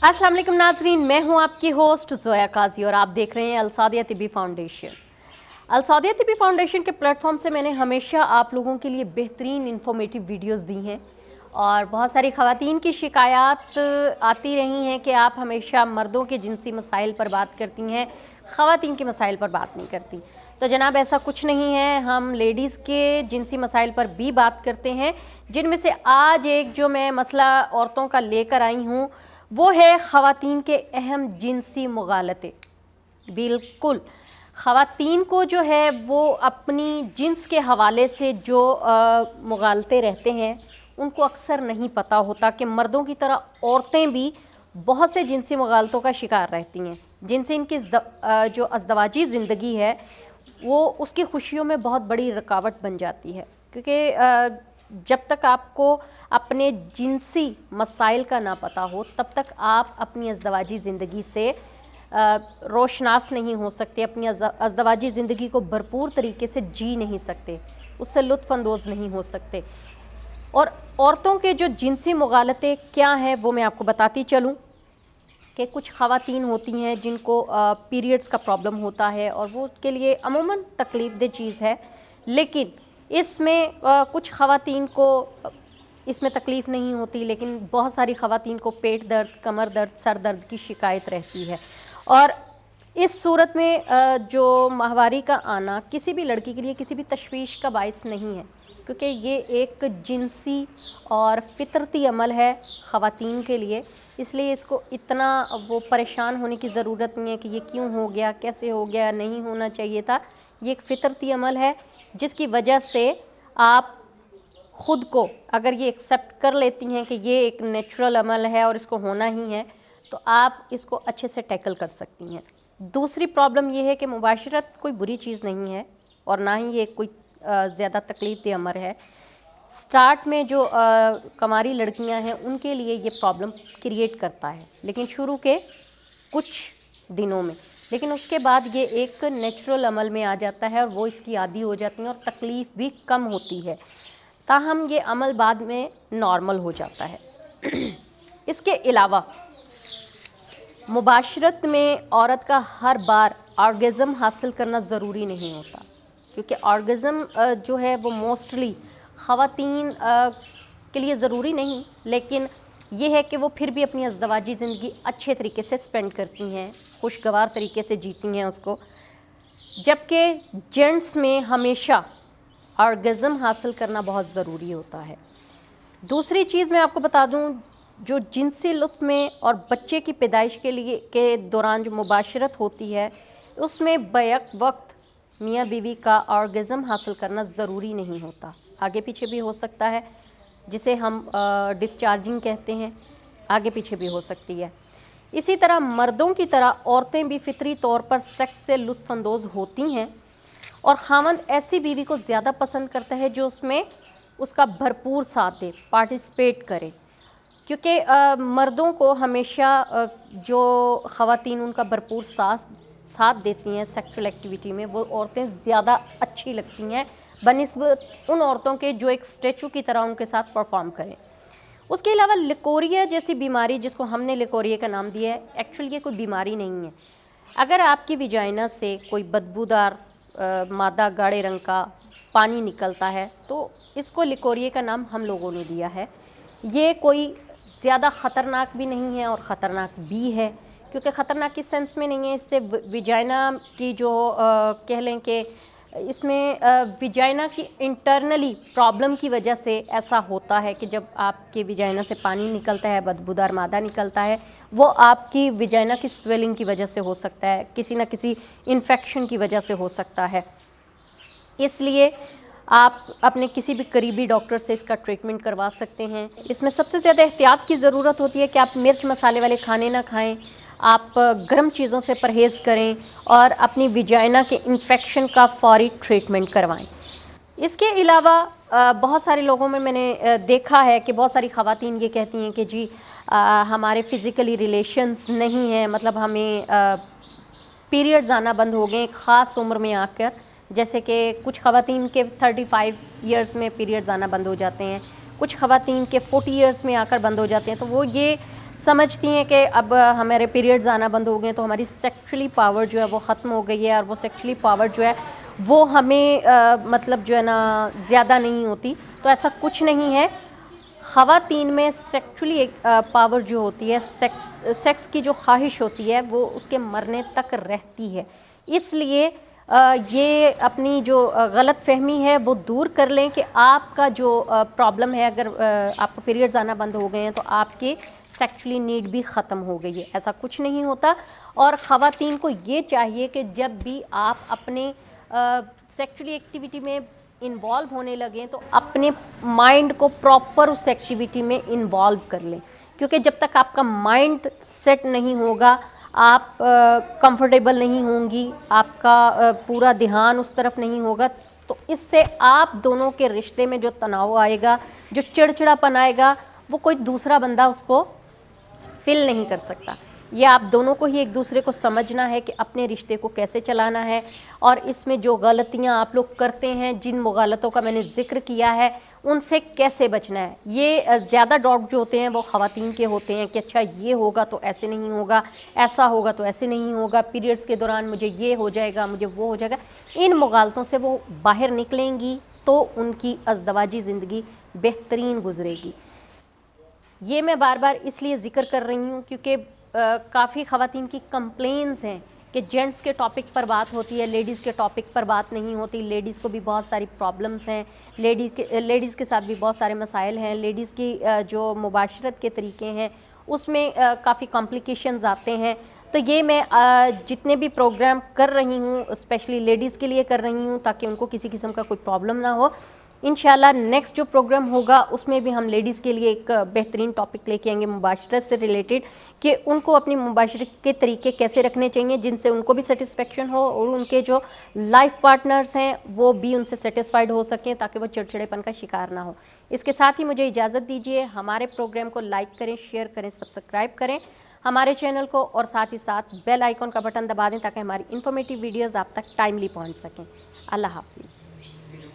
अस्सलाम वालेकुम नाजरीन, मैं हूं आपकी होस्ट ज़ोया काजी और आप देख रहे हैं अलसादिया तिब्बी फाउंडेशन। अलसादिया तिब्बी फाउंडेशन के प्लेटफॉर्म से मैंने हमेशा आप लोगों के लिए बेहतरीन इंफॉर्मेटिव वीडियोस दी हैं और बहुत सारी ख़वातीन की शिकायत आती रही हैं कि आप हमेशा मर्दों के जिनसी मसाइल पर बात करती हैं, ख़वातीन के मसाइल पर बात नहीं करती। तो जनाब ऐसा कुछ नहीं है, हम लेडीज़ के जिनसी मसाइल पर भी बात करते हैं, जिनमें से आज एक जो मैं मसला औरतों का लेकर आई हूँ वो है ख़वातीन के अहम जिनसी मुगालते। बिल्कुल, ख़वातीन को जो है वो अपनी जिन्स के हवाले से जो मुगालते रहते हैं उनको अक्सर नहीं पता होता कि मर्दों की तरह औरतें भी बहुत से जिनसी मुगालतों का शिकार रहती हैं, जिनसे इनकी जो अज़दवाजी ज़िंदगी है वो उसकी खुशियों में बहुत बड़ी रुकावट बन जाती है। क्योंकि जब तक आपको अपने जिनसी मसाइल का ना पता हो तब तक आप अपनी अज़दवाजी ज़िंदगी से रोशनास नहीं हो सकते, अपनी अज़दवाजी ज़िंदगी को भरपूर तरीके से जी नहीं सकते, उससे लुत्फ़अंदोज़ नहीं हो सकते। और औरतों के जो जिनसी मुगालते क्या हैं वो मैं आपको बताती चलूँ कि कुछ ख़वातीन होती हैं जिनको पीरियड्स का प्रॉब्लम होता है और वो उसके लिए अमूमन तकलीफ़ दह चीज़ है, लेकिन इसमें कुछ ख़वातीन को इसमें तकलीफ़ नहीं होती, लेकिन बहुत सारी ख़वातीन को पेट दर्द, कमर दर्द, सर दर्द की शिकायत रहती है। और इस सूरत में जो माहवारी का आना किसी भी लड़की के लिए किसी भी तशवीश का बाइस नहीं है, क्योंकि ये एक जिनसी और फितरती अमल है ख़वातीन के लिए, इसलिए इसको इतना वो परेशान होने की ज़रूरत नहीं है कि ये क्यों हो गया, कैसे हो गया, नहीं होना चाहिए था। ये एक फितरती अमल है जिसकी वजह से आप ख़ुद को अगर ये एक्सेप्ट कर लेती हैं कि ये एक नेचुरल अमल है और इसको होना ही है, तो आप इसको अच्छे से टैकल कर सकती हैं। दूसरी प्रॉब्लम ये है कि मुबाशरत कोई बुरी चीज़ नहीं है और ना ही ये कोई ज़्यादा तकलीफ़ दह अमर है। स्टार्ट में जो कमारी लड़कियां हैं उनके लिए ये प्रॉब्लम क्रिएट करता है, लेकिन शुरू के कुछ दिनों में, लेकिन उसके बाद ये एक नेचुरल अमल में आ जाता है और वो इसकी आदी हो जाती हैं और तकलीफ़ भी कम होती है, ताहम ये अमल बाद में नॉर्मल हो जाता है। इसके अलावा मुबाशरत में औरत का हर बार ऑर्गेज़म हासिल करना ज़रूरी नहीं होता, क्योंकि ऑर्गेज़म जो है वो मोस्टली ख़वातीन के लिए ज़रूरी नहीं, लेकिन ये है कि वो फिर भी अपनी अज़दवाजी ज़िंदगी अच्छे तरीके से स्पेंड करती हैं, खुशगवार तरीके से जीती हैं उसको, जबकि जेंट्स में हमेशा ऑर्गेज़म हासिल करना बहुत ज़रूरी होता है। दूसरी चीज़ मैं आपको बता दूं, जो जिनसी लुत्फ़ में और बच्चे की पैदाइश के दौरान जो मुबाशरत होती है उसमें बैक वक्त मियाँ बीवी का ऑर्गेज़म हासिल करना ज़रूरी नहीं होता, आगे पीछे भी हो सकता है, जिसे हम डिस्चार्जिंग कहते हैं, आगे पीछे भी हो सकती है। इसी तरह मर्दों की तरह औरतें भी फितरी तौर पर सेक्स से लुत्फ़अंदोज़ होती हैं और ख़ावंद ऐसी बीवी को ज़्यादा पसंद करता है जो उसमें उसका भरपूर साथ दे, पार्टिसिपेट करे, क्योंकि मर्दों को हमेशा जो ख़वातीन उनका भरपूर साथ देती हैं सेक्सुअल एक्टिविटी में, वो औरतें ज़्यादा अच्छी लगती हैं बनिस्बत उन औरतों के जो एक स्टैचू की तरह उनके साथ परफॉर्म करें। उसके अलावा लिकोरिया जैसी बीमारी, जिसको हमने लिकोरिया का नाम दिया है, एक्चुअली ये कोई बीमारी नहीं है। अगर आपकी विजाइना से कोई बदबूदार मादा गाढ़े रंग का पानी निकलता है तो इसको लिकोरिया का नाम हम लोगों ने दिया है। ये कोई ज़्यादा ख़तरनाक भी नहीं है और ख़तरनाक भी है, क्योंकि ख़तरनाक इस सेंस में नहीं है, इससे विजाइना की जो कह लें कि इसमें विजाइना की इंटरनली प्रॉब्लम की वजह से ऐसा होता है कि जब आपके विजाइना से पानी निकलता है, बदबूदार मादा निकलता है, वो आपकी विजाइना की स्वेलिंग की वजह से हो सकता है, किसी न किसी इन्फेक्शन की वजह से हो सकता है। इसलिए आप अपने किसी भी करीबी डॉक्टर से इसका ट्रीटमेंट करवा सकते हैं। इसमें सबसे ज़्यादा एहतियात की ज़रूरत होती है कि आप मिर्च मसाले वाले खाने ना खाएं, आप गर्म चीज़ों से परहेज़ करें और अपनी विजाइना के इन्फेक्शन का फौरी ट्रीटमेंट करवाएं। इसके अलावा बहुत सारे लोगों में मैंने देखा है कि बहुत सारी ख़वातीन ये कहती हैं कि जी हमारे फ़िज़िकली रिलेशंस नहीं हैं, मतलब हमें पीरियड्स आना बंद हो गए एक ख़ास उम्र में आकर, जैसे कि कुछ ख़वातीन के 35 इयर्स में पीरियड्स आना बंद हो जाते हैं, कुछ ख़वातीन के 40 इयर्स में आकर बंद हो जाते हैं। तो वो ये समझती हैं कि अब हमारे पीरियड्स आना बंद हो गए तो हमारी सेक्सुअली पावर जो है वो ख़त्म हो गई है और वो सेक्सुअली पावर जो है वो हमें मतलब जो है ना ज़्यादा नहीं होती। तो ऐसा कुछ नहीं है। ख़वातीन में सेक्सुअली पावर जो होती है, सेक्स की जो ख्वाहिश होती है वो उसके मरने तक रहती है। इसलिए ये अपनी जो गलत फहमी है वो दूर कर लें कि आपका जो प्रॉब्लम है, अगर आपको पीरियड्स आना बंद हो गए हैं तो आपके सेक्सुअली नीड भी ख़त्म हो गई है। ऐसा कुछ नहीं होता। और ख़वातीन को ये चाहिए कि जब भी आप अपने सेक्सुअली एक्टिविटी में इन्वॉल्व होने लगें तो अपने माइंड को प्रॉपर उस एक्टिविटी में इन्वॉल्व कर लें, क्योंकि जब तक आपका माइंड सेट नहीं होगा, आप कंफर्टेबल नहीं होंगी, आपका पूरा ध्यान उस तरफ नहीं होगा, तो इससे आप दोनों के रिश्ते में जो तनाव आएगा, जो चिड़चिड़ापन आएगा, वो कोई दूसरा बंदा उसको फिल नहीं कर सकता। ये आप दोनों को ही एक दूसरे को समझना है कि अपने रिश्ते को कैसे चलाना है। और इसमें जो गलतियां आप लोग करते हैं, जिन मुगालतों का मैंने ज़िक्र किया है, उनसे कैसे बचना है। ये ज़्यादा डाउट जो होते हैं वो ख़वातीन के होते हैं कि अच्छा ये होगा तो ऐसे नहीं होगा, ऐसा होगा तो ऐसे नहीं होगा, पीरियड्स के दौरान मुझे ये हो जाएगा, मुझे वो हो जाएगा। इन मुगालतों से वो बाहर निकलेंगी तो उनकी अज़दवाजी ज़िंदगी बेहतरीन गुजरेगी। ये मैं बार बार इसलिए ज़िक्र कर रही हूँ क्योंकि काफ़ी ख़वातीन की कंप्लेंट्स हैं कि जेंट्स के टॉपिक पर बात होती है, लेडीज़ के टॉपिक पर बात नहीं होती। लेडीज़ को भी बहुत सारी प्रॉब्लम्स हैं, लेडीज़ के साथ भी बहुत सारे मसाइल हैं। लेडीज़ की जो मुबाशरत के तरीके हैं उसमें काफ़ी कॉम्प्लिकेशंस आते हैं। तो ये मैं जितने भी प्रोग्राम कर रही हूँ स्पेशली लेडीज़ के लिए कर रही हूँ ताकि उनको किसी किस्म का कोई प्रॉब्लम ना हो। इंशाल्लाह नेक्स्ट जो प्रोग्राम होगा उसमें भी हम लेडीज़ के लिए एक बेहतरीन टॉपिक लेके आएंगे मुबाशरत से रिलेटेड, कि उनको अपनी मुबाशरत के तरीके कैसे रखने चाहिए जिनसे उनको भी सेटिस्फेक्शन हो और उनके जो लाइफ पार्टनर्स हैं वो भी उनसे सेटिस्फाइड हो सकें, ताकि वो चिड़चिड़ेपन का शिकार ना हो। इसके साथ ही मुझे इजाज़त दीजिए। हमारे प्रोग्राम को लाइक करें, शेयर करें, सब्सक्राइब करें हमारे चैनल को, और साथ ही साथ बेल आइकॉन का बटन दबा दें ताकि हमारी इन्फॉर्मेटिव वीडियोज़ आप तक टाइमली पहुँच सकें। अल्लाह हाफिज़।